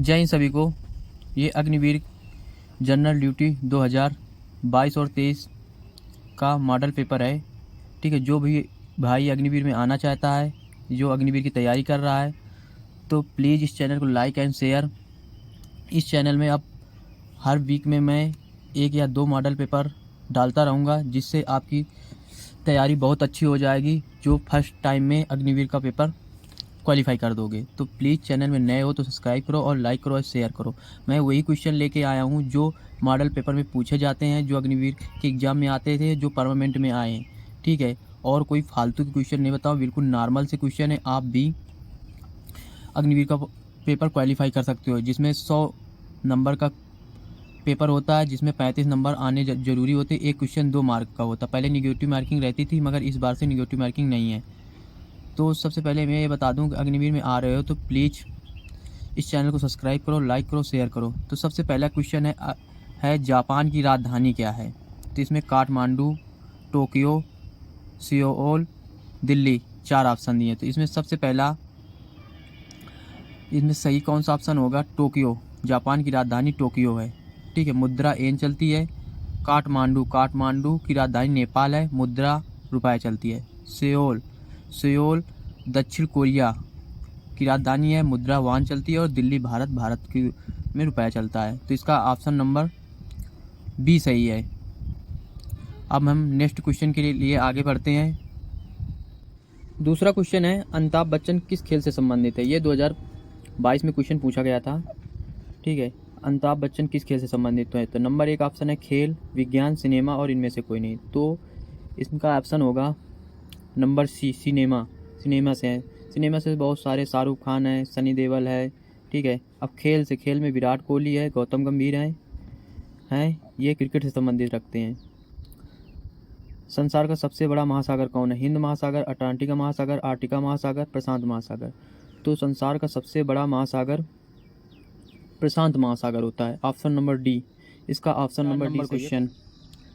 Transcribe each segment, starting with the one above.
जय हिंद सभी को। ये अग्निवीर जनरल ड्यूटी 2022 और 23 का मॉडल पेपर है। ठीक है, जो भी भाई अग्निवीर में आना चाहता है, जो अग्निवीर की तैयारी कर रहा है, तो प्लीज़ इस चैनल को लाइक एंड शेयर। इस चैनल में अब हर वीक में मैं 1 या 2 मॉडल पेपर डालता रहूँगा, जिससे आपकी तैयारी बहुत अच्छी हो जाएगी, जो फर्स्ट टाइम में अग्निवीर का पेपर क्वालिफाई कर दोगे। तो प्लीज़ चैनल में नए हो तो सब्सक्राइब करो और लाइक करो और शेयर करो। मैं वही क्वेश्चन लेके आया हूँ जो मॉडल पेपर में पूछे जाते हैं, जो अग्निवीर के एग्ज़ाम में आते थे, जो परमानेंट में आए हैं। ठीक है, और कोई फालतू के क्वेश्चन नहीं बताओ, बिल्कुल नॉर्मल से क्वेश्चन है। आप भी अग्निवीर का पेपर क्वालिफाई कर सकते हो, जिसमें 100 नंबर का पेपर होता है, जिसमें 35 नंबर आने ज़रूरी होते। एक क्वेश्चन 2 मार्क का होता। पहले निगेटिव मार्किंग रहती थी, मगर इस बार से निगेटिव मार्किंग नहीं है। तो सबसे पहले मैं ये बता दूं कि अग्निवीर में आ रहे हो तो प्लीज़ इस चैनल को सब्सक्राइब करो, लाइक करो, शेयर करो। तो सबसे पहला क्वेश्चन है जापान की राजधानी क्या है। तो इसमें Kathmandu, Tokyo, Seoul, Delhi 4 option दिए। तो इसमें सबसे पहला, इसमें सही कौन सा ऑप्शन होगा? टोक्यो। जापान की राजधानी टोक्यो है। ठीक है, मुद्रा येन चलती है। काठमांडू की राजधानी नेपाल है, मुद्रा रुपये चलती है। सियोल दक्षिण कोरिया की राजधानी है, मुद्रा वान चलती है। और दिल्ली भारत की में रुपया चलता है। तो इसका ऑप्शन नंबर बी सही है। अब हम नेक्स्ट क्वेश्चन के लिए आगे बढ़ते हैं। दूसरा क्वेश्चन है, अमिताभ बच्चन किस खेल से संबंधित है। ये 2022 में क्वेश्चन पूछा गया था। ठीक है, अमिताभ बच्चन किस खेल से संबंधित है। तो नंबर 1 ऑप्शन है खेल, विज्ञान, सिनेमा और इनमें से कोई नहीं। तो इसका ऑप्शन होगा नंबर सी, सिनेमा से है। सिनेमा से बहुत सारे शाहरुख खान है, सनी देओल है। ठीक है, अब खेल में विराट कोहली है, गौतम गंभीर हैं ये क्रिकेट से संबंधित रखते हैं। संसार का सबसे बड़ा महासागर कौन है। हिंद महासागर, अटलांटिका महासागर, आर्टिका महासागर, प्रशांत महासागर। तो संसार का सबसे बड़ा महासागर प्रशांत महासागर होता है। ऑप्शन नंबर डी, इसका ऑप्शन नंबर डी क्वेश्चन।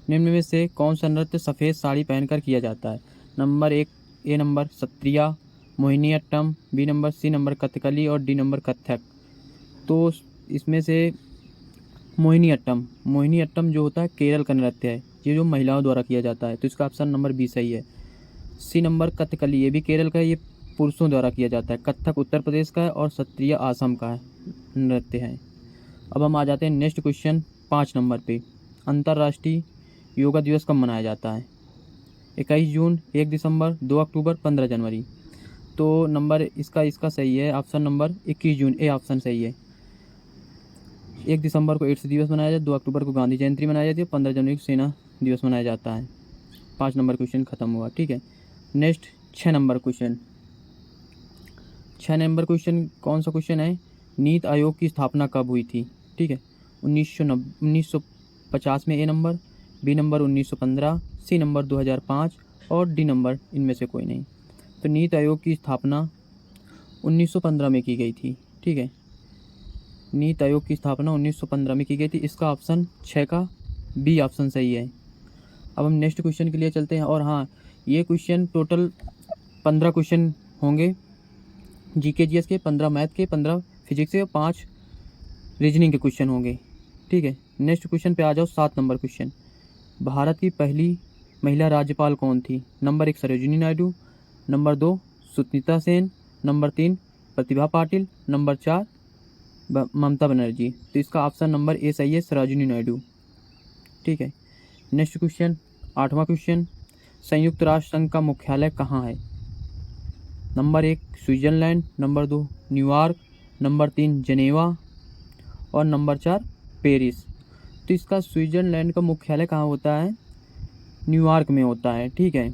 निम्न में से कौन सा नृत्य सफ़ेद साड़ी पहनकर किया जाता है। Number 1, A number Sattriya, Mohiniyattam, B number, C number Kathakali और डी नंबर कथक। तो इसमें से मोहिनीअट्टम जो होता है केरल का नृत्य है, ये जो महिलाओं द्वारा किया जाता है। तो इसका ऑप्शन नंबर बी सही है। सी नंबर कथकली, ये भी केरल का है, ये पुरुषों द्वारा किया जाता है। कथक उत्तर प्रदेश का है और सत्रिया आसम का नृत्य है। अब हम आ जाते हैं नेक्स्ट क्वेश्चन 5 नंबर पे। अंतर्राष्ट्रीय योगा दिवस कब मनाया जाता है। 21 जून, 1 दिसंबर, 2 अक्टूबर, 15 जनवरी। तो नंबर इसका सही है, option number 21 June, A option सही है। 1 दिसंबर को एड्स दिवस मनाया जाता है, 2 अक्टूबर को गांधी जयंती मनाई जाती है, 15 जनवरी को सेना दिवस मनाया जाता है। 5 नंबर क्वेश्चन खत्म हुआ। ठीक है, next 6 number question. 6 number question कौन सा क्वेश्चन है। नीति आयोग की स्थापना कब हुई थी। ठीक है, 1950 में, A number, B number 1915, C number 2005 और डी नंबर इनमें से कोई नहीं। तो नीति आयोग की स्थापना 1915 में की गई थी। ठीक है, नीति आयोग की स्थापना 1915 में की गई थी। इसका ऑप्शन 6 का बी ऑप्शन सही है। अब हम नेक्स्ट क्वेश्चन के लिए चलते हैं। और हाँ, ये क्वेश्चन टोटल 15 क्वेश्चन होंगे, जीके जीएस के 15, मैथ के 15, फिजिक्स के 5 रीजनिंग के क्वेश्चन होंगे। ठीक है, नेक्स्ट क्वेश्चन पे आ जाओ। 7 नंबर क्वेश्चन। भारत की पहली महिला राज्यपाल कौन थी। Number 1 Sarojini Naidu, number 2 Sunita Sen, number 3 Pratibha Patil, number 4 Mamata Banerjee. तो इसका ऑप्शन नंबर ए सही है, सरोजिनी नायडू। ठीक है, नेक्स्ट क्वेश्चन 8वां क्वेश्चन। संयुक्त राष्ट्र संघ का मुख्यालय कहाँ है। Number 1 Switzerland, number 2 New York, number 3 Geneva और नंबर 4 पेरिस। तो इसका स्विट्जरलैंड का मुख्यालय कहाँ होता है। न्यूयॉर्क में होता है। ठीक है,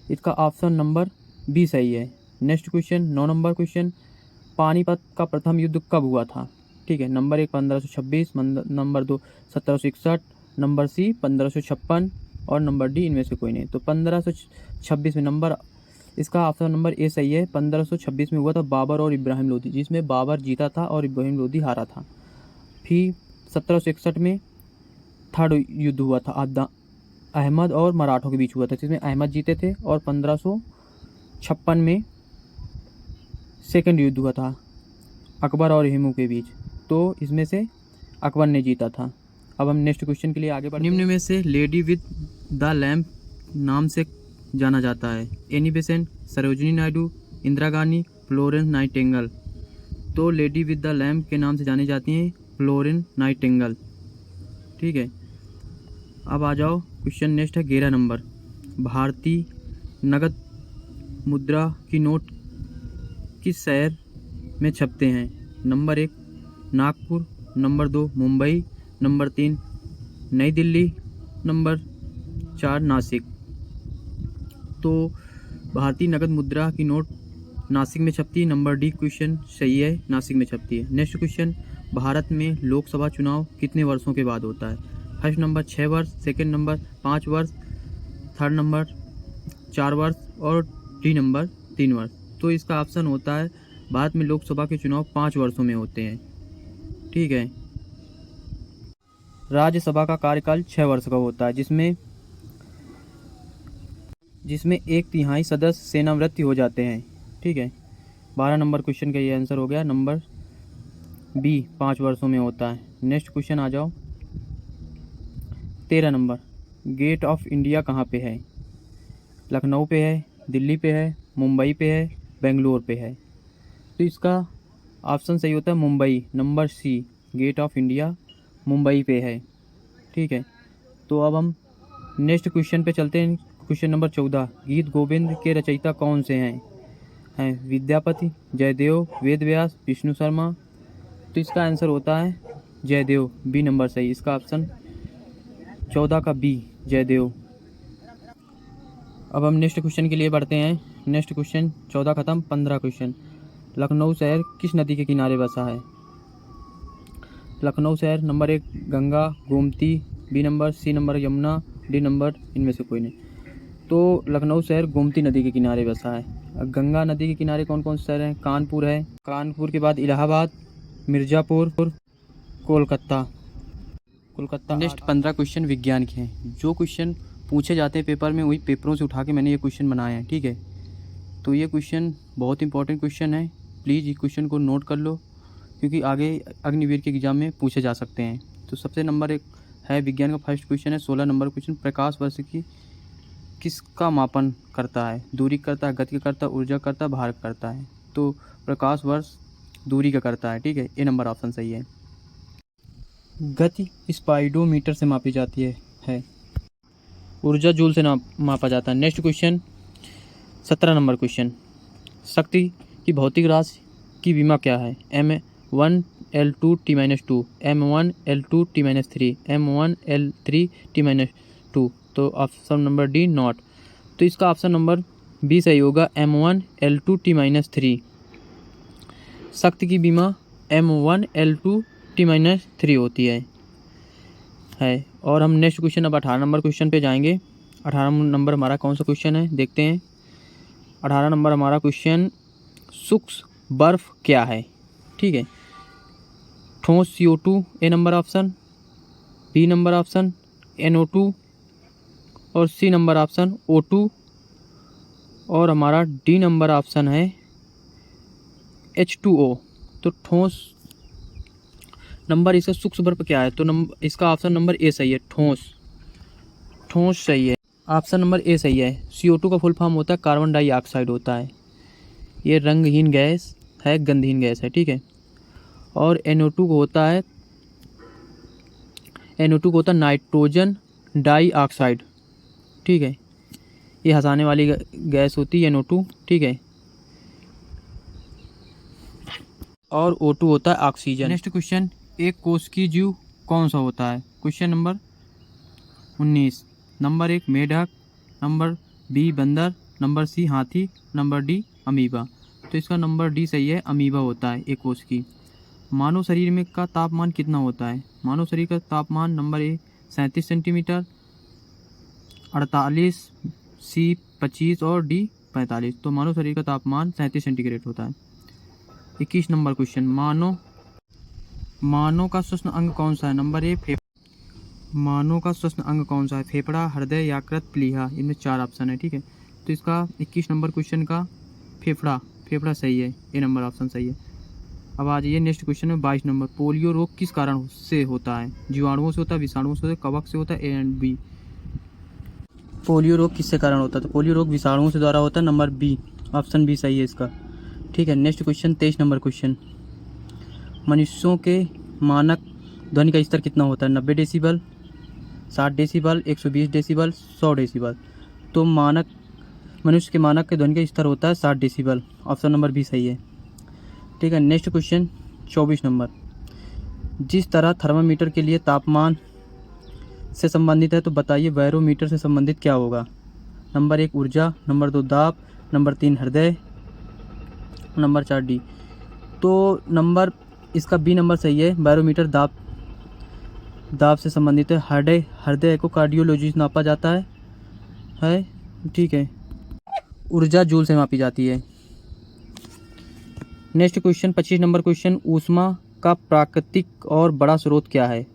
इसका ऑप्शन नंबर बी सही है। Next question 9 number question. Panipat का प्रथम युद्ध कब हुआ था। ठीक है, नंबर 1 1526, नंबर 2 1761, नंबर सी 1556 और नंबर डी इनमें से कोई नहीं। तो 1526 में नंबर, इसका ऑप्शन नंबर ए सही है। 1526 में हुआ था बाबर और इब्राहिम लोदी, जिसमें बाबर जीता था और इब्राहिम लोदी हारा था। फिर 1761 में थर्ड युद्ध हुआ था, अहमद और मराठों के बीच हुआ था, जिसमें अहमद जीते थे। और 1556 में सेकंड युद्ध हुआ था, अकबर और हेमू के बीच, तो इसमें से अकबर ने जीता था। अब हम नेक्स्ट क्वेश्चन के लिए आगे बढ़ते हैं। निम्न में से लेडी विद द लैम्प नाम से जाना जाता है? Annie Besant, Sarojini Naidu, Indira Gandhi, Florence Nightingale. तो लेडी विद द लैम्प के नाम से जानी जाती हैं फ्लोरेंस नाइटिंगेल। ठीक है, अब आ जाओ क्वेश्चन नेक्स्ट है 11 नंबर। भारतीय नगद मुद्रा की नोट किस शहर में छपते हैं? Number 1 Nagpur, number 2 Mumbai, number 3 नई दिल्ली, नंबर 4 नासिक। तो भारतीय नगद मुद्रा की नोट नासिक में छपती है। नंबर डी क्वेश्चन सही है, नासिक में छपती है। नेक्स्ट क्वेश्चन, भारत में लोकसभा चुनाव कितने वर्षों के बाद होता है? फर्स्ट नंबर 6 वर्ष, सेकंड नंबर 5 वर्ष, थर्ड नंबर 4 वर्ष और डी नंबर 3 वर्ष। तो इसका ऑप्शन होता है भारत में लोकसभा के चुनाव 5 वर्षों में होते हैं। ठीक है, राज्यसभा का कार्यकाल 6 वर्ष का होता है, जिसमें 1/3 सदस्य सेवानिवृत्त हो जाते हैं। ठीक है, 12 नंबर क्वेश्चन का ये आंसर हो गया। नंबर बी 5 वर्षों में होता है। नेक्स्ट क्वेश्चन आ जाओ 13 नंबर। गेट ऑफ इंडिया कहाँ पे है? लखनऊ पे है, दिल्ली पे है, मुंबई पे है, बेंगलोर पे है। तो इसका ऑप्शन सही होता है Mumbai, number C, gate of India Mumbai पे है। ठीक है, तो अब हम नेक्स्ट क्वेश्चन पे चलते हैं। क्वेश्चन नंबर 14, गीत गोविंद के रचयिता कौन से हैं विद्यापति, जयदेव, वेद व्यास, विष्णु शर्मा। तो इसका आंसर होता है जयदेव, बी नंबर सही। इसका ऑप्शन 14 का बी, जयदेव। अब हम नेक्स्ट क्वेश्चन के लिए बढ़ते हैं। नेक्स्ट क्वेश्चन 14 खत्म, 15 क्वेश्चन। लखनऊ शहर किस नदी के किनारे बसा है? लखनऊ शहर number 1 Ganga, Gomti, B number, C number Yamuna, D number इनमें से कोई नहीं। तो लखनऊ शहर गोमती नदी के किनारे बसा है। गंगा नदी के किनारे कौन कौन से शहर हैं? कानपुर है, कानपुर के बाद इलाहाबाद, मिर्ज़ापुर, कोलकाता। नेक्स्ट 15 क्वेश्चन विज्ञान के हैं। जो क्वेश्चन पूछे जाते हैं पेपर में वही पेपरों से उठा के मैंने ये क्वेश्चन बनाए हैं। ठीक है, तो ये क्वेश्चन बहुत इंपॉर्टेंट क्वेश्चन है, प्लीज़ इस क्वेश्चन को नोट कर लो क्योंकि आगे अग्निवीर के एग्जाम में पूछे जा सकते हैं। तो सबसे नंबर 1 है विज्ञान का फर्स्ट क्वेश्चन है 16 नंबर क्वेश्चन। प्रकाश वर्ष की किसका मापन करता है? दूरी करता है, गति करता है, ऊर्जा करता है, भार करता है। तो प्रकाश वर्ष दूरी का करता है। ठीक है, ए नंबर ऑप्शन सही है। गति स्पाइडोमीटर से मापी जाती है। ऊर्जा जूल से मापा जाता है। नेक्स्ट क्वेश्चन 17 नंबर क्वेश्चन, शक्ति की भौतिक राशि की विमा क्या है? M1L2T-2, M1L2T-3, M1L3T-2। तो ऑप्शन नंबर डी नॉट। तो इसका ऑप्शन नंबर बी सही होगा, M1L2T-3। शक्ति की बीमा M1L2T-3 होती है। और हम नेक्स्ट क्वेश्चन अब 18 नंबर क्वेश्चन पे जाएंगे। 18 नंबर हमारा कौन सा क्वेश्चन है देखते हैं। 18 नंबर हमारा क्वेश्चन, सूक्ष्म बर्फ क्या है? ठीक है, ठोस CO2 A number option, B number option NO2 और सी नंबर ऑप्शन O2 और हमारा डी नंबर ऑप्शन है H2O। तो ठोस नंबर इसका सूक्ष्म बर्फ क्या है? तो इसका ऑप्शन नंबर ए सही है, ठोस सही है, ऑप्शन नंबर ए सही है। CO2 का फुल फॉर्म होता है कार्बन डाइऑक्साइड होता है। ये रंगहीन गैस है, गंधहीन गैस है। ठीक है, और NO2 को होता है नाइट्रोजन डाइऑक्साइड। ठीक है, ये हंसाने वाली गैस होती है NO2। ठीक है, और O2 होता है ऑक्सीजन। नेक्स्ट क्वेश्चन, एक कोश की जीव कौन सा होता है? Question number 19। नंबर 1 मेढक, नंबर बी बंदर, नंबर सी हाथी, नंबर डी अमीबा। तो इसका नंबर डी सही है, अमीबा होता है एक कोश की। मानव शरीर में का तापमान कितना होता है? मानव शरीर का तापमान नंबर ए 37 सेंटीमीटर, 48, सी 25 और डी 45। तो मानव शरीर का तापमान 37 सेंटीग्रेड होता है। 21 नंबर क्वेश्चन, मानव का श्वसन अंग कौन सा है? नंबर ए मानव का श्वसन अंग कौन सा है? फेफड़ा, हृदय, यकृत, प्लीहा। इनमें 4 ऑप्शन है। ठीक है, तो इसका 21 नंबर क्वेश्चन का फेफड़ा सही है, ए नंबर ऑप्शन सही है। अब आ जाइए नेक्स्ट क्वेश्चन में 22 नंबर। पोलियो रोग किस कारण से होता है? जीवाणुओं से होता है, विषाणुओं से होता है, कवक से होता है, ए एंड बी। पोलियो रोग किससे कारण होता है? तो पोलियो रोग विषाणुओं से द्वारा होता है, नंबर बी, ऑप्शन बी सही है इसका। ठीक है, नेक्स्ट क्वेश्चन 23 नंबर क्वेश्चन। मनुष्यों के मानक ध्वनि का स्तर कितना होता है? 90 डेसिबल, 60 डेसिबल, 120 डेसिबल, 100 डेसिबल। तो मनुष्य के मानक के ध्वनि का स्तर होता है 60 डेसिबल, ऑप्शन नंबर बी सही है। ठीक है, नेक्स्ट क्वेश्चन 24 नंबर। जिस तरह थर्मामीटर के लिए तापमान से संबंधित है, तो बताइए बैरोमीटर से संबंधित क्या होगा? नंबर 1 ऊर्जा, नंबर 2 दाब, नंबर 3 हृदय, नंबर 4 डी। तो नंबर इसका बी नंबर सही है, बैरोमीटर दाब से संबंधित है। हृदय को कार्डियोलॉजी से नापा जाता है। ठीक है, ऊर्जा जूल से मापी जाती है। Next question 25 number question. ऊष्मा का प्राकृतिक और बड़ा स्रोत क्या है?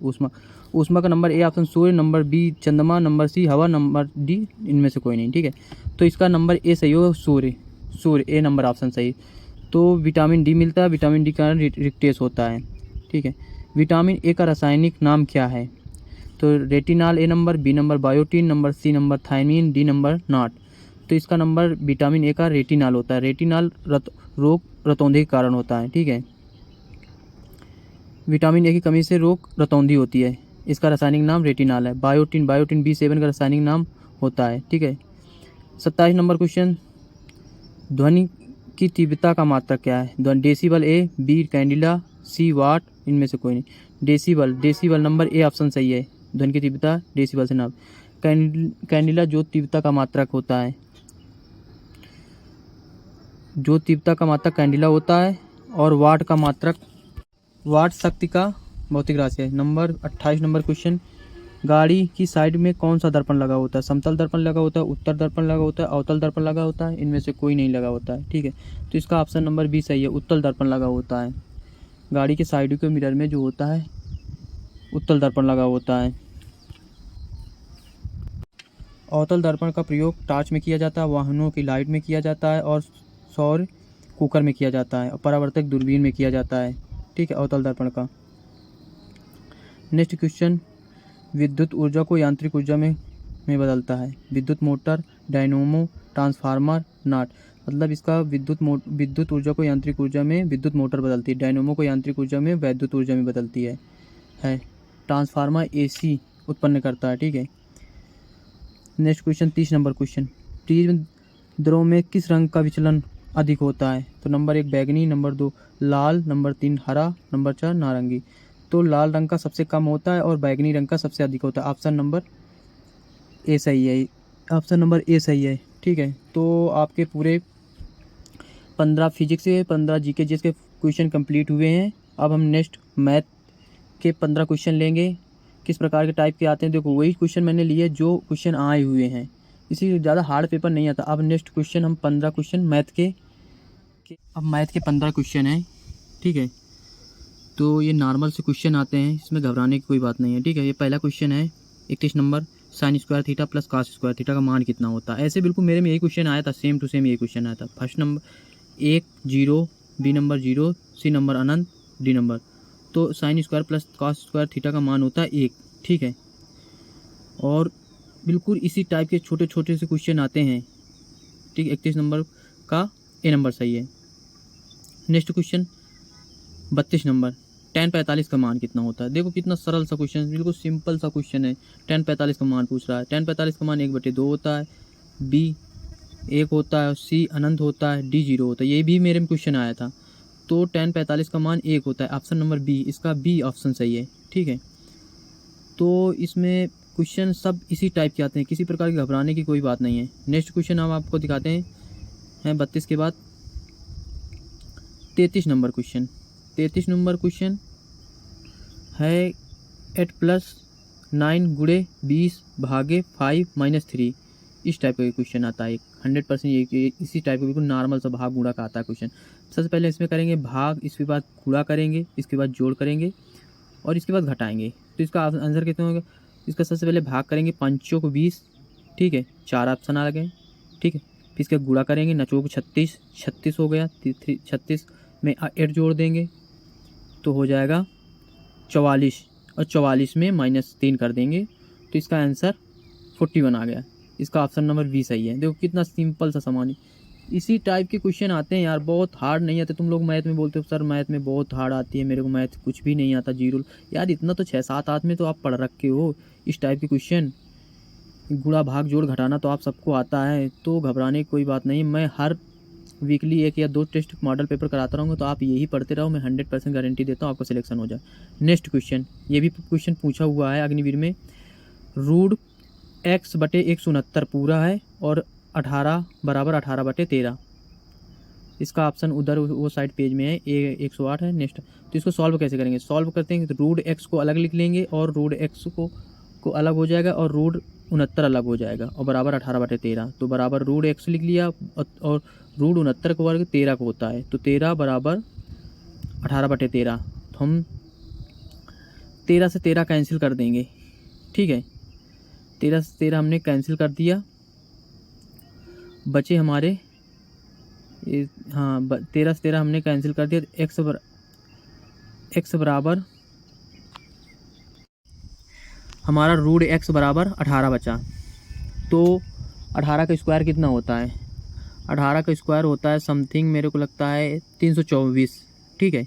ऊष्मा का नंबर ए ऑप्शन सूर्य, नंबर बी चंद्रमा, नंबर सी हवा, नंबर डी इनमें से कोई नहीं। ठीक है, तो इसका नंबर ए सही हो, सूर्य ए नंबर ऑप्शन सही। तो विटामिन डी मिलता है, विटामिन डी का कारण रिक्टेस होता है। ठीक है, विटामिन ए का रासायनिक नाम क्या है? तो retinol A number, B number biotin, number C number thiamine, D number नाट। तो इसका नंबर विटामिन ए का रेटिनॉल होता है। रेटिनॉल रोग रतौंधे के कारण होता है। ठीक है, विटामिन ए की कमी से रोग रतौंधी होती है। इसका रासायनिक नाम रेटिनॉल है। बायोटीन B7 का रासायनिक नाम होता है। ठीक है, 27 नंबर क्वेश्चन। ध्वनि की तीव्रता का मात्रक क्या है? डेसिबल ए, बी कैंडिला, सी वाट, इनमें से कोई नहीं। डेसिबल नंबर ए ऑप्शन सही है। ध्वनि की तीव्रता डेसिबल से नाप। कैंडिला जो तीव्रता का मात्रक होता है, जो तीव्रता का मात्रक कैंडिला होता है। और वाट का मात्रक, वाट शक्ति का भौतिक राशि है। Number 28 number question. गाड़ी की साइड में कौन सा दर्पण लगा होता है? समतल दर्पण लगा होता है, उत्तर दर्पण लगा होता है, अवतल दर्पण लगा होता है, इनमें से कोई नहीं लगा होता है। ठीक है, तो इसका ऑप्शन नंबर बी सही है, उत्तल दर्पण लगा होता है। गाड़ी के साइड के मिरर में जो होता है उत्तल दर्पण लगा होता है। अवतल दर्पण का प्रयोग टॉर्च में किया जाता है, वाहनों की लाइट में किया जाता है, और सौर कुकर में किया जाता है, और परावर्तक दूरबीन में किया जाता है। ठीक है, अवतल दर्पण का। Next question. विद्युत ऊर्जा को यांत्रिक ऊर्जा में बदलता है। विद्युत मोटर, डायनोमो, ट्रांसफार्मर, नाट। मतलब इसका विद्युत ऊर्जा को यांत्रिक ऊर्जा में विद्युत मोटर बदलती है। डायनोमो को यांत्रिक ऊर्जा में वैद्युत ऊर्जा में बदलती है। ट्रांसफार्मर AC उत्पन्न करता है। ठीक है, next question 30 number question. Prism द्रव में किस रंग का विचलन अधिक होता है? तो नंबर 1 बैगनी, नंबर 2 लाल, नंबर 3 हरा, नंबर 4 नारंगी। तो लाल रंग का सबसे कम होता है और बैगनी रंग का सबसे अधिक होता है। ऑप्शन नंबर ए सही है, ऑप्शन नंबर ए सही है। ठीक है, तो आपके पूरे 15 फिजिक्स के, 15 GK के क्वेश्चन कंप्लीट हुए हैं। अब हम नेक्स्ट मैथ के 15 क्वेश्चन लेंगे। किस प्रकार के टाइप के आते हैं? देखो, वही क्वेश्चन मैंने लिए जो क्वेश्चन आए हुए हैं, इसी से ज़्यादा हार्ड पेपर नहीं आता। अब नेक्स्ट क्वेश्चन हम 15 क्वेश्चन मैथ के अब मैथ के 15 क्वेश्चन हैं। ठीक है, तो ये नॉर्मल से क्वेश्चन आते हैं, इसमें घबराने की कोई बात नहीं है। ठीक है, ये पहला क्वेश्चन है 31 number. Sine square theta plus cos square theta का मान कितना होता है? ऐसे बिल्कुल मेरे में यही क्वेश्चन आया था, सेम टू सेम यही क्वेश्चन आया था। First number 1 0, B number 0, C number अनंत, डी नंबर। तो sine square plus cos square theta का मान होता है 1। ठीक है, और बिल्कुल इसी टाइप के छोटे छोटे से क्वेश्चन आते हैं। ठीक है, 31 नंबर का ए नंबर सही है। Next question 32 number. tan 45 का मान कितना होता है? देखो कितना सरल सा क्वेश्चन, बिल्कुल सिंपल सा क्वेश्चन है। tan 45 का मान पूछ रहा है। tan 45 का मान 1/2 होता है, बी 1 होता है, सी अनंत होता है, डी 0 होता है। ये भी मेरे में क्वेश्चन आया था। तो tan 45 का मान 1 होता है, ऑप्शन नंबर बी, इसका बी ऑप्शन सही है। ठीक है, तो इसमें क्वेश्चन सब इसी टाइप के आते हैं, किसी प्रकार की घबराने की कोई बात नहीं है। नेक्स्ट क्वेश्चन हम आपको दिखाते हैं 32 के बाद 33 नंबर क्वेश्चन। 33 नंबर क्वेश्चन है 8+9 गुणे 20 भागे 5 - 3। इस टाइप का क्वेश्चन आता है। 100% ये इसी टाइप का बिल्कुल नॉर्मल सा भाग गुणा का आता है क्वेश्चन। सबसे पहले इसमें करेंगे भाग, इसके बाद गुणा करेंगे, इसके बाद जोड़ करेंगे, और इसके बाद घटाएंगे। तो इसका आंसर कितना होगा? इसका सबसे पहले भाग करेंगे, 5 को 20। ठीक है, 4 ऑप्शन आ गए। ठीक है, फिर इसका गुणा करेंगे, नचों को 36 हो गया। 36 में 8 जोड़ देंगे, तो हो जाएगा 44 और 44 में -3 कर देंगे तो इसका आंसर 41 आ गया। इसका ऑप्शन नंबर बी सही है। देखो कितना सिंपल सा सवाल है। इसी टाइप के क्वेश्चन आते हैं यार, बहुत हार्ड नहीं आते। तुम लोग मैथ में बोलते हो सर मैथ में बहुत हार्ड आती है, मेरे को मैथ कुछ भी नहीं आता, जीरो। यार इतना तो 6-7 आठ में तो आप पढ़ रखे हो इस टाइप के क्वेश्चन। गुणा भाग जोड़ घटाना तो आप सबको आता है, तो घबराने की कोई बात नहीं। मैं हर वीकली 1 या 2 टेस्ट मॉडल पेपर कराता रहूँगा, तो आप यही पढ़ते रहो, मैं 100% गारंटी देता हूँ आपका सिलेक्शन हो जाए। नेक्स्ट क्वेश्चन, ये भी क्वेश्चन पूछा हुआ है अग्निवीर में। रूट x/169 पूरा है और 18 बराबर 18/13। इसका ऑप्शन उधर वो साइड पेज में है, 108 है। नेक्स्ट, तो इसको सॉल्व कैसे करेंगे? सॉल्व करते हैं तो रूट x को अलग लिख लेंगे और रूट x को अलग हो जाएगा और रूट 69 अलग हो जाएगा और बराबर 18/13। तो बराबर रूट x लिख लिया और रूट 69 का वर्ग 13 को होता है, तो 13 बराबर 18/13। तो हम 13 से 13 कैंसिल कर देंगे, ठीक है। 13 से 13 हमने कैंसिल कर दिया, बचे हमारे 13 से 13 हमने कैंसिल कर दिया। तो x बराबर हमारा रूट x बराबर 18 बचा। तो 18 का स्क्वायर कितना होता है? 18 का स्क्वायर होता है समथिंग, मेरे को लगता है 324, ठीक है।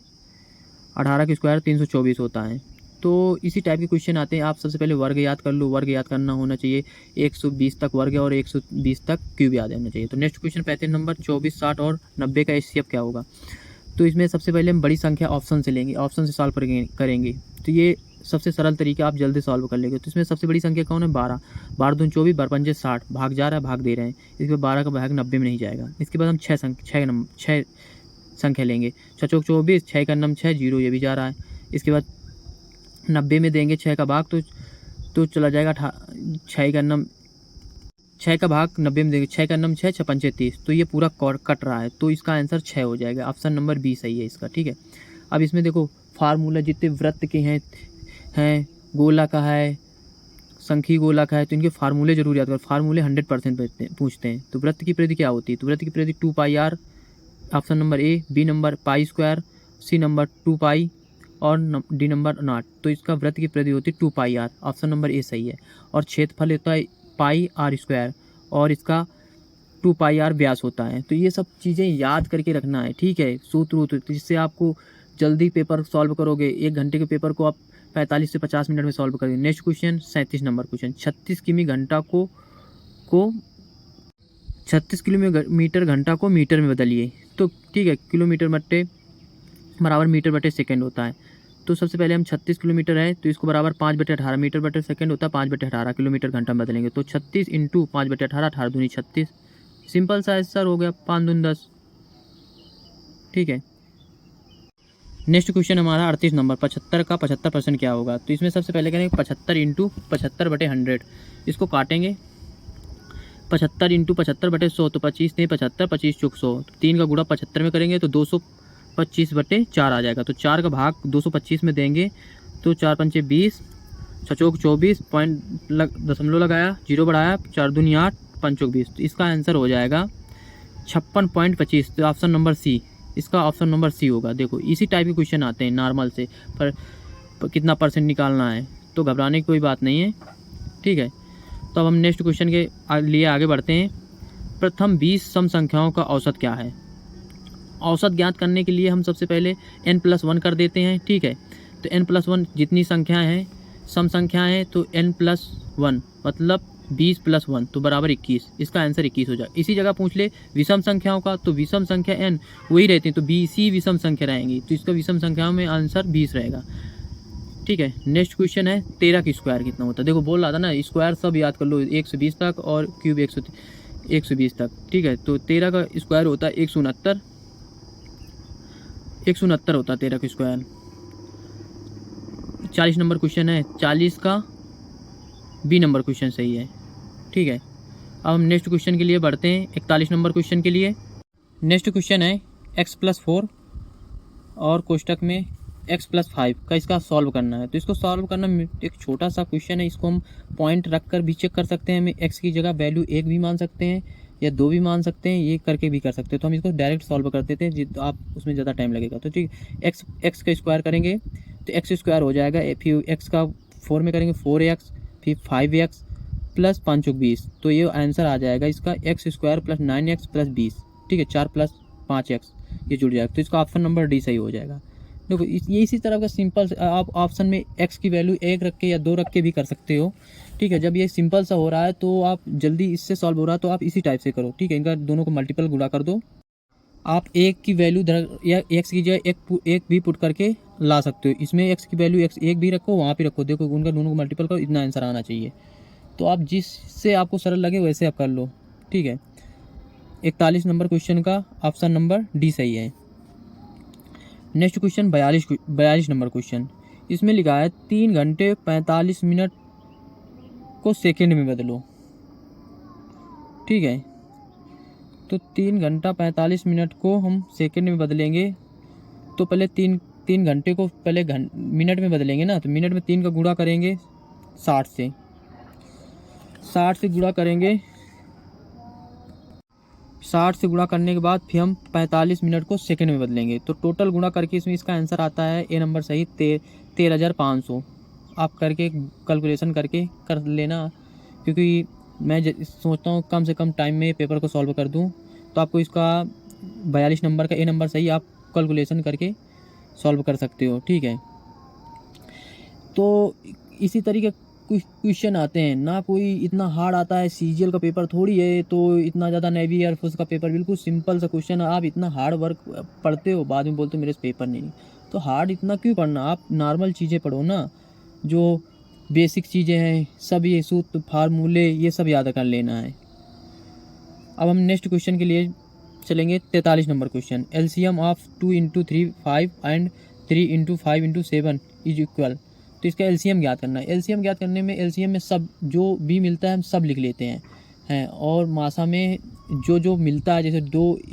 18 का स्क्वायर 324 होता है। तो इसी टाइप के क्वेश्चन आते हैं। आप सबसे पहले वर्ग याद कर लो। वर्ग याद करना होना चाहिए 120 तक वर्ग और 120 तक क्यूब याद होना चाहिए। तो नेक्स्ट क्वेश्चन 35 नंबर, 24, 60 और 90 का एचसीएफ क्या होगा? तो इसमें सबसे पहले हम बड़ी संख्या ऑप्शन से लेंगे, ऑप्शन से सॉल्व करेंगे। तो ये सबसे सरल तरीका, आप जल्दी सॉल्व कर लेंगे। तो इसमें सबसे बड़ी संख्या कौन है? 12। 12 दूनी 24, 12 पंजे 60, भाग जा रहा है, भाग दे रहे हैं। इसके बाद 12 का भाग 90 में नहीं जाएगा। इसके बाद हम 6 संख्या लेंगे। 6 चौक 24, 6 का नम 6, 0 ये भी जा रहा है। इसके बाद 90 में देंगे 6 का भाग, तो चला जाएगा 6 का भाग 90 में देंगे, 6 का नम 6, 6 पंचे 30, तो ये पूरा कट रहा है, तो इसका आंसर 6 हो जाएगा। ऑप्शन नंबर बी सही है इसका, ठीक है। अब इसमें देखो फार्मूला जितने वृत्त के हैं गोला का है, संखी गोला का है, तो इनके फार्मूले जरूर याद करो। फार्मूले 100% पूछते हैं। तो वृत्त की परिधि क्या होती है? तो वृत्त की परिधि 2πr, option number A. B number pi square, C number 2π और डी नंबर 0। तो इसका वृत्त की परिधि होती है 2πr, ऑप्शन नंबर ए सही है। और क्षेत्रफल होता है πr² और इसका 2πr व्यास होता है। तो ये सब चीज़ें याद करके रखना है, ठीक है, सूत्र, जिससे आपको जल्दी पेपर सॉल्व करोगे। 1 घंटे के पेपर को आप 45 से 50 मिनट में सॉल्व करेंगे। Next question 37 number question, 36 kilometre घंटा को मीटर में बदलिए। तो ठीक है, किलोमीटर बराबर मीटर/सेकंड होता है। तो सबसे पहले हम 36 किलोमीटर है, तो इसको बराबर 5/18 मीटर/सेकंड होता है, 5/18 किलोमीटर घंटा में बदलेंगे। तो 36 × 5/18, 18 दूनी 36। सिंपल सा आंसर हो गया, 5 दूनी 10, ठीक है। नेक्स्ट क्वेश्चन हमारा 38 नंबर, 75 का 75% क्या होगा? तो इसमें सबसे पहले करेंगे 75 × 75/100, इसको काटेंगे। 75 × 75/100, तो 25 ने 75, 25 चौक 100, 3 का गुणा 75 में करेंगे तो 225/4 आ जाएगा। तो 4 का भाग 225 में देंगे तो 4 पंचे 20, 6 चौक 24, दशमलव लगाया, 0 बढ़ाया, 4 दूनी 8, 5 चौक 20। तो इसका आंसर हो जाएगा 56.25। तो ऑप्शन नंबर सी, इसका ऑप्शन नंबर सी होगा। देखो इसी टाइप के क्वेश्चन आते हैं नॉर्मल से, पर कितना परसेंट निकालना है, तो घबराने की कोई बात नहीं है, ठीक है। तो अब हम नेक्स्ट क्वेश्चन के लिए आगे बढ़ते हैं। प्रथम 20 सम संख्याओं का औसत क्या है? औसत ज्ञात करने के लिए हम सबसे पहले n+1 कर देते हैं, ठीक है। तो n+1 जितनी संख्याएं हैं, सम संख्याएं हैं, तो n+1 मतलब 20 + 1 तो बराबर 21। इसका आंसर 21 हो जाए। इसी जगह पूछ ले विषम संख्याओं का, तो विषम संख्या n वही रहती है, तो 20 ही विषम संख्या रहेंगी, तो इसका विषम संख्याओं में आंसर 20 रहेगा, ठीक है। नेक्स्ट क्वेश्चन है 13 की स्क्वायर कितना होता है? देखो बोल रहा था ना, स्क्वायर सब याद कर लो, 120 तक और क्यूब 120 तक, ठीक है। तो 13 का स्क्वायर होता है 169 होता है 13 का स्क्वायर। 40 नंबर क्वेश्चन है, 40 का बी नंबर क्वेश्चन सही है, ठीक है। अब हम नेक्स्ट क्वेश्चन के लिए बढ़ते हैं, 41 नंबर क्वेश्चन के लिए। नेक्स्ट क्वेश्चन है x+4 और कोष्टक में x+5 का इसका सॉल्व करना है। तो इसको सॉल्व करना एक छोटा सा क्वेश्चन है, इसको हम पॉइंट रख कर भी चेक कर सकते हैं। हमें x की जगह वैल्यू 1 भी मान सकते हैं या 2 भी मान सकते हैं, ये करके भी कर सकते हो। तो हम इसको डायरेक्ट सॉल्व कर देते हैं, तो आप उसमें ज़्यादा टाइम लगेगा। तो ठीक, एक्स का स्क्वायर करेंगे तो एक्स स्क्वायर हो जाएगा, फिर एक्स का 4 में करेंगे 4x, फिर 5x प्लस 5 20। तो ये आंसर आ जाएगा इसका x square plus 9x plus 20। ठीक है, 4 प्लस 5x ये जुड़ जाएगा। तो इसका ऑप्शन नंबर डी सही हो जाएगा। देखो ये इसी तरह का सिंपल, आप ऑप्शन में x की वैल्यू 1 रख के या 2 रख के भी कर सकते हो। ठीक है, जब ये सिंपल सा हो रहा है तो आप जल्दी इससे सॉल्व हो रहा है तो आप इसी टाइप से करो। ठीक है, इनका दोनों को मल्टीपल गुणा कर दो। आप एक की वैल्यू या एक्स की जगह एक भी पुट करके ला सकते हो। इसमें एक्स की वैल्यू एक्स एक भी रखो, वहाँ पे रखो, देखो उनका दोनों को मल्टीपल करो, इतना आंसर आना चाहिए। तो आप जिससे आपको सरल लगे वैसे आप कर लो। ठीक है, 41 नंबर क्वेश्चन का ऑप्शन नंबर डी सही है। Next question 42 number question. इसमें लिखा है 3 घंटे 45 मिनट को सेकेंड में बदलो। ठीक है, तो 3 घंटा 45 मिनट को हम सेकेंड में बदलेंगे। तो पहले तीन घंटे को पहले मिनट में बदलेंगे ना, तो मिनट में 3 का गुणा करेंगे 60 से, 60 से गुणा करेंगे, 60 से गुणा करने के बाद फिर हम 45 मिनट को सेकंड में बदलेंगे। तो टोटल गुणा करके इसमें इसका आंसर आता है ए नंबर सही 13,500। आप करके कैलकुलेशन करके कर लेना, क्योंकि मैं सोचता हूँ कम से कम टाइम में पेपर को सॉल्व कर दूँ। तो आपको इसका 42 नंबर का ए नंबर सही आप कैलकुलेशन करके सॉल्व कर सकते हो। ठीक है, तो इसी तरीके क्वेश्चन आते हैं ना, कोई इतना हार्ड आता है। सीजीएल का पेपर थोड़ी है तो इतना ज़्यादा, नेवी एयरफोर्स का पेपर बिल्कुल सिंपल सा क्वेश्चन है। आप इतना हार्ड वर्क पढ़ते हो, बाद में बोलते हो मेरे से पेपर नहीं। तो हार्ड इतना क्यों पढ़ना, आप नॉर्मल चीज़ें पढ़ो ना, जो बेसिक चीज़ें हैं, सब ये सूत्र फार्मूले ये सब याद कर लेना है। अब हम नेक्स्ट क्वेश्चन के लिए चलेंगे। 43 number question, LCM of 2 × 3 5 and 3 × 5 × 7 is equal. तो इसका एलसीएम ज्ञात करना है। एलसीएम ज्ञात करने में एलसीएम में सब जो भी मिलता है हम सब लिख लेते हैं और मासा में जो मिलता है, जैसे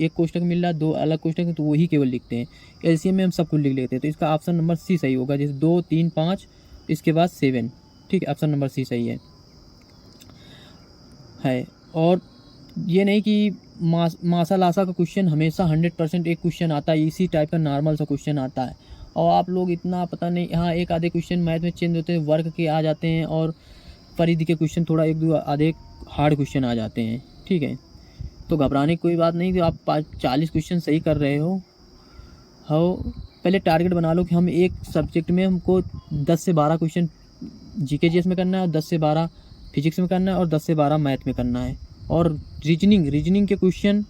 एक कोष्टक मिल रहा है, 2 अलग कोष्टक है, तो वही केवल लिखते हैं। एलसीएम में हम सब कुछ लिख लेते हैं। तो इसका ऑप्शन नंबर सी सही होगा, जैसे 2 3 5 इसके बाद 7। ठीक है, ऑप्शन नंबर सी सही है। और ये नहीं कि मासा लासा का क्वेश्चन हमेशा 100% एक क्वेश्चन आता है, इसी टाइप का नॉर्मल सा क्वेश्चन आता है। और आप लोग इतना पता नहीं, हाँ एक आधे क्वेश्चन मैथ में चेंज होते हैं, वर्ग के आ जाते हैं, और परिधि के क्वेश्चन थोड़ा एक दो आधे हार्ड क्वेश्चन आ जाते हैं। ठीक है, तो घबराने की कोई बात नहीं। तो आप 40 क्वेश्चन सही कर रहे हो। पहले टारगेट बना लो कि हम एक सब्जेक्ट में हमको 10 से 12 क्वेश्चन जीके में करना है, और 10 से 12 फिजिक्स में करना है, और 10 से 12 मैथ में करना है। और रीजनिंग के क्वेश्चन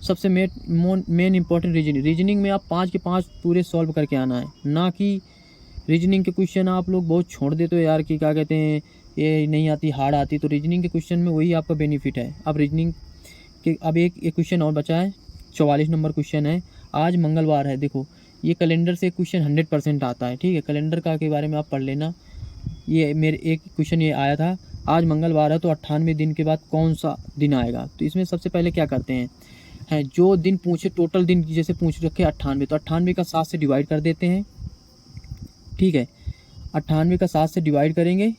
सबसे मेन इंपॉर्टेंट रीजनिंग में आप 5 के 5 पूरे सॉल्व करके आना है, ना कि रीजनिंग के क्वेश्चन आप लोग बहुत छोड़ देते हो यार, कि क्या कहते हैं ये नहीं आती, हार्ड आती। तो रीजनिंग के क्वेश्चन में वही आपका बेनिफिट है। अब रीजनिंग के अब एक क्वेश्चन और बचा है, 44 नंबर क्वेश्चन है। आज मंगलवार है, देखो ये कैलेंडर से क्वेश्चन 100% आता है। ठीक है, कैलेंडर का के बारे में आप पढ़ लेना। ये मेरे एक क्वेश्चन ये आया था, आज मंगलवार है तो 98 दिन के बाद कौन सा दिन आएगा। तो इसमें सबसे पहले क्या करते हैं, जो दिन पूछे टोटल दिन जैसे पूछ रखे 98, तो 98 का 7 से डिवाइड कर देते हैं। ठीक है, 98 का 7 से डिवाइड करेंगे,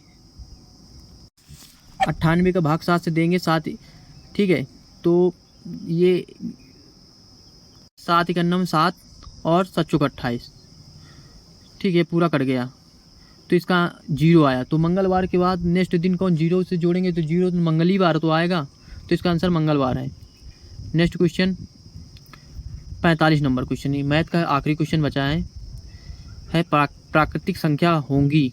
98 का भाग 7 से देंगे 7। ठीक है, तो ये 7 × 9 7 और 7 × 28। ठीक है, पूरा कट गया तो इसका 0 आया। तो मंगलवार के बाद नेक्स्ट दिन कौन 0 से जोड़ेंगे, तो 0 तो मंगलवार तो आएगा, तो इसका आंसर मंगलवार है। नेक्स्ट क्वेश्चन 45 नंबर क्वेश्चन, ये मैथ का आखिरी क्वेश्चन बचा है प्राकृतिक संख्या होंगी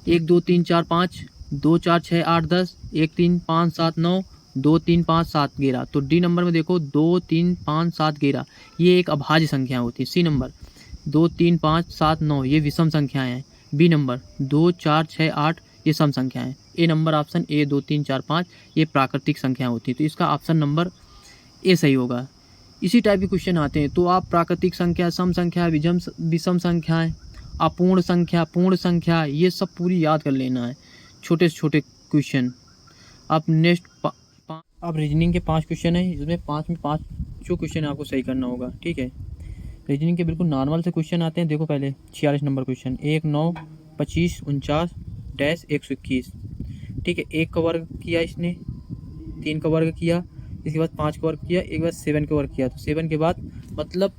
1 2 3 4 5 2 4 6 8 10 1 3 5 7 9 2 3 5 7 11। तो डी नंबर में देखो 2 3 5 7 11 ये एक अभाज्य संख्या होती है। सी नंबर 2 3 5 7 9 ये विषम संख्याएं हैं। बी नंबर 2 4 6 8 ये सम संख्याएं हैं। ए नंबर ऑप्शन ए 2 3 4 5 ये प्राकृतिक संख्या होती है। तो इसका ऑप्शन नंबर ए सही होगा। इसी टाइप के क्वेश्चन आते हैं, तो आप प्राकृतिक संख्या, सम संख्या, विषम संख्याएं, अपूर्ण संख्या, पूर्ण संख्या, ये सब पूरी याद कर लेना है, छोटे से छोटे क्वेश्चन। अब नेक्स्ट अब रीजनिंग के 5 क्वेश्चन हैं, इसमें 5 में 5 जो क्वेश्चन आपको सही करना होगा। ठीक है, रीजनिंग के बिल्कुल नॉर्मल से क्वेश्चन आते हैं। देखो पहले 46 नंबर क्वेश्चन, 1 9 25 49 -121। ठीक है, 1 का वर्ग किया इसने 3 का वर्ग किया, इसके बाद 5 का वर्ग किया, एक बार 7 का वर्ग किया। तो 7 के बाद मतलब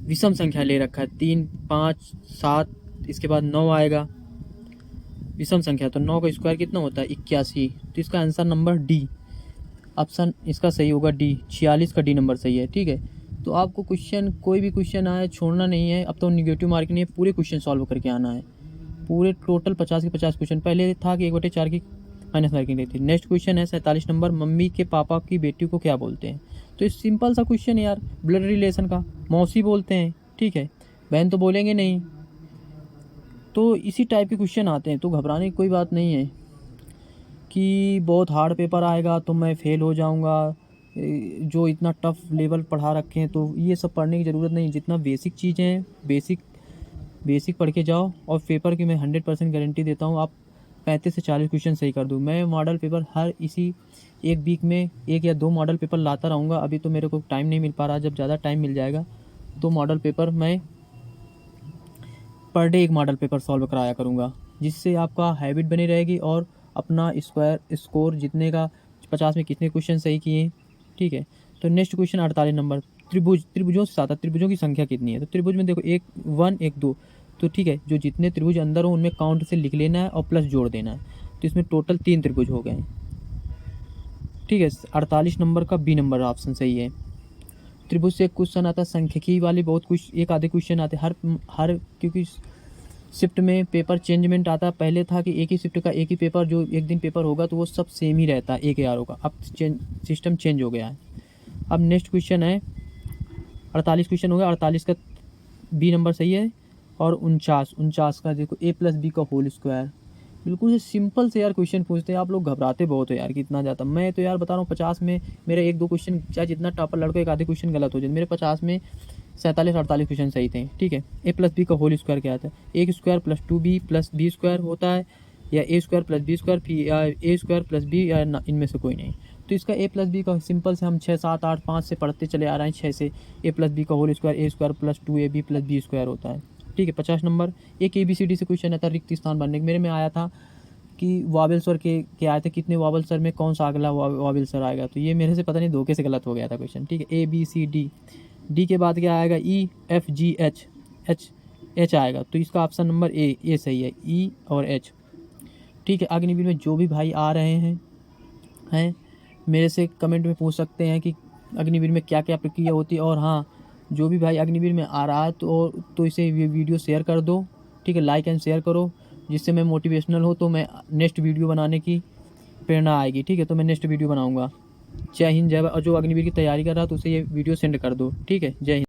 विषम संख्या ले रखा है, 3 5 7, इसके बाद 9 आएगा विषम संख्या। तो 9 का स्क्वायर कितना होता है 81। तो इसका आंसर नंबर डी, ऑप्शन इसका सही होगा डी, 46 का डी नंबर सही है। ठीक है, तो आपको क्वेश्चन कोई भी क्वेश्चन आए छोड़ना नहीं है। अब तो निगेटिव मार्किंग नहीं है, पूरे क्वेश्चन सॉल्व करके आना है। पूरे टोटल 50 के 50 क्वेश्चन। पहले था कि 1/4 की माइनस मार्किंग रहती थी। नेक्स्ट क्वेश्चन है 47 नंबर, मम्मी के पापा की बेटी को क्या बोलते हैं। तो ये सिंपल सा क्वेश्चन है यार, ब्लड रिलेशन का, मौसी बोलते हैं। ठीक है, बहन तो बोलेंगे नहीं। तो इसी टाइप के क्वेश्चन आते हैं, तो घबराने की कोई बात नहीं है कि बहुत हार्ड पेपर आएगा तो मैं फ़ेल हो जाऊंगा, जो इतना टफ लेवल पढ़ा रखे हैं। तो ये सब पढ़ने की ज़रूरत नहीं, जितना बेसिक चीज़ें हैं बेसिक पढ़ के जाओ। और पेपर की मैं 100% गारंटी देता हूँ, आप 35 से 40 क्वेश्चन सही कर दूँ। मैं मॉडल पेपर हर इसी एक वीक में 1 या 2 मॉडल पेपर लाता रहूँगा। अभी तो मेरे को टाइम नहीं मिल पा रहा, जब ज़्यादा टाइम मिल जाएगा तो मॉडल पेपर मैं per day 1 model paper solve कराया करूँगा, जिससे आपका हैबिट बनी रहेगी और अपना स्कोर जितने का 50 में कितने क्वेश्चन सही किए। ठीक है, तो नेक्स्ट क्वेश्चन 48 नंबर, त्रिभुजों से साता त्रिभुजों की संख्या कितनी है। तो त्रिभुज में देखो 1 1 1 2। तो ठीक है, जो जितने त्रिभुज अंदर हो उनमें काउंट से लिख लेना है और प्लस जोड़ देना है। तो इसमें टोटल 3 त्रिभुज हो गए। ठीक है, 48 नंबर का बी नंबर ऑप्शन सही है। त्रिभुज से एक क्वेश्चन आता है, सांख्यिकी वाले बहुत कुछ एक आधे क्वेश्चन आते हैं हर क्योंकि शिफ्ट में पेपर चेंजमेंट आता है। पहले था कि एक ही शिफ्ट का एक ही पेपर, जो एक दिन पेपर होगा तो वो सब सेम ही रहता है, एक यार होगा। अब सिस्टम चेंज हो गया है। अब नेक्स्ट क्वेश्चन है 48 क्वेश्चन हो गया। 48 का बी नंबर सही है। और 49 का देखो a+b का होल स्क्वायर। बिल्कुल से सिंपल से यार क्वेश्चन पूछते हैं, आप लोग घबराते बहुत हो यार कितना ज़्यादा। मैं तो यार बता रहा हूँ 50 में मेरे 1-2 क्वेश्चन, चाहे जितना टॉपर लड़को एक आधे क्वेश्चन गलत हो जाए, मेरे 50 में 47-48 क्वेश्चन सही थे। ठीक है, a+b का होल स्क्वायर क्या आता है, a square plus 2b plus B square होता है, या a square plus B square, फिर a स्क्वायर प्लस बी, या इनमें से कोई नहीं। तो इसका a+b का सिंपल से हम 6 7 8 5 से पढ़ते चले आ रहे हैं, 6 से a+b का whole square a square plus 2ab plus B square होता है। ठीक है, 50 नंबर एक ABCD से क्वेश्चन आता है, रिक्त स्थान बनने मेरे में आया था कि वावेल स्वर के आए थे, कितने वावेल स्वर में कौन सा अगला वावेल स्वर आएगा। तो ये मेरे से पता नहीं धोखे से गलत हो गया था क्वेश्चन। ठीक है, ABCD, डी के बाद क्या आएगा EFGH, एच आएगा। तो इसका ऑप्शन नंबर ए सही है, ई और एच। ठीक है, अग्निवीर में जो भी भाई आ रहे हैं मेरे से कमेंट में पूछ सकते हैं कि अग्निवीर में क्या क्या प्रक्रिया होती है। और हाँ, जो भी भाई अग्निवीर में आ रहा है तो इसे वीडियो शेयर कर दो। ठीक है, लाइक एंड शेयर करो, जिससे मैं मोटिवेशनल हो, तो मैं नेक्स्ट वीडियो बनाने की प्रेरणा आएगी। ठीक है, तो मैं नेक्स्ट वीडियो बनाऊंगा। जय हिंद जय भारत। और जो अग्निवीर की तैयारी कर रहा है तो उसे ये वीडियो सेंड कर दो। ठीक है, जय हिंद।